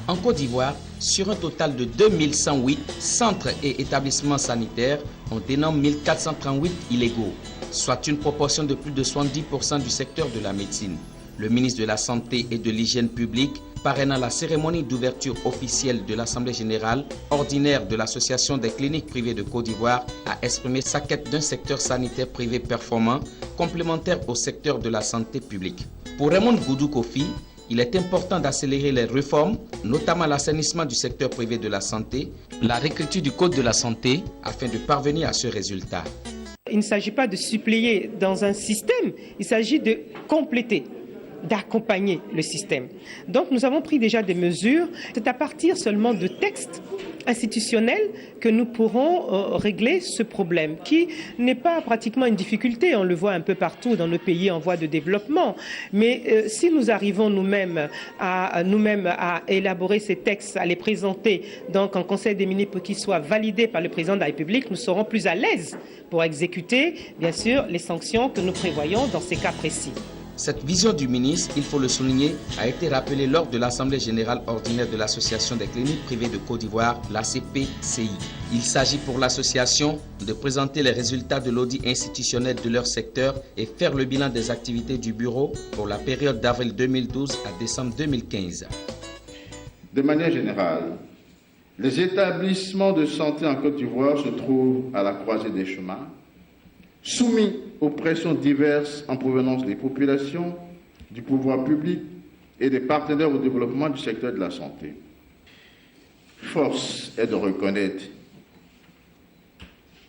En Côte d'Ivoire, sur un total de 2108 centres et établissements sanitaires, on dénombre 1438 illégaux, soit une proportion de plus de 70% du secteur de la médecine. Le ministre de la Santé et de l'Hygiène publique, parrainant la cérémonie d'ouverture officielle de l'Assemblée générale ordinaire de l'Association des cliniques privées de Côte d'Ivoire, a exprimé sa quête d'un secteur sanitaire privé performant, complémentaire au secteur de la santé publique. Pour Raymond Goudou Kofi, il est important d'accélérer les réformes, notamment l'assainissement du secteur privé de la santé, la réécriture du Code de la santé, afin de parvenir à ce résultat. Il ne s'agit pas de suppléer dans un système, il s'agit de compléter, d'accompagner le système. Donc nous avons pris déjà des mesures. C'est à partir seulement de textes institutionnels que nous pourrons régler ce problème, qui n'est pas pratiquement une difficulté. On le voit un peu partout dans nos pays en voie de développement. Mais si nous arrivons nous-mêmes à élaborer ces textes, à les présenter donc en Conseil des ministres pour qu'ils soient validés par le président de la République, nous serons plus à l'aise pour exécuter, bien sûr, les sanctions que nous prévoyons dans ces cas précis. Cette vision du ministre, il faut le souligner, a été rappelée lors de l'Assemblée générale ordinaire de l'Association des cliniques privées de Côte d'Ivoire, l'ACPCI. Il s'agit pour l'association de présenter les résultats de l'audit institutionnel de leur secteur et faire le bilan des activités du bureau pour la période d'avril 2012 à décembre 2015. De manière générale, les établissements de santé en Côte d'Ivoire se trouvent à la croisée des chemins, soumis aux pressions diverses en provenance des populations, du pouvoir public et des partenaires au développement du secteur de la santé. Force est de reconnaître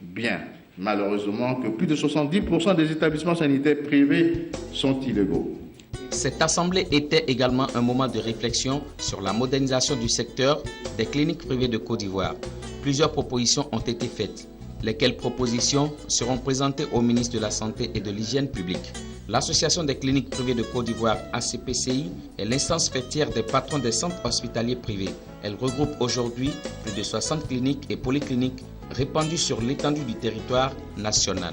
bien, malheureusement, que plus de 70% des établissements sanitaires privés sont illégaux. Cette assemblée était également un moment de réflexion sur la modernisation du secteur des cliniques privées de Côte d'Ivoire. Plusieurs propositions ont été faites. Lesquelles propositions seront présentées au ministre de la Santé et de l'Hygiène publique. L'Association des cliniques privées de Côte d'Ivoire, ACPCI, est l'instance faîtière des patrons des centres hospitaliers privés. Elle regroupe aujourd'hui plus de 60 cliniques et polycliniques répandues sur l'étendue du territoire national.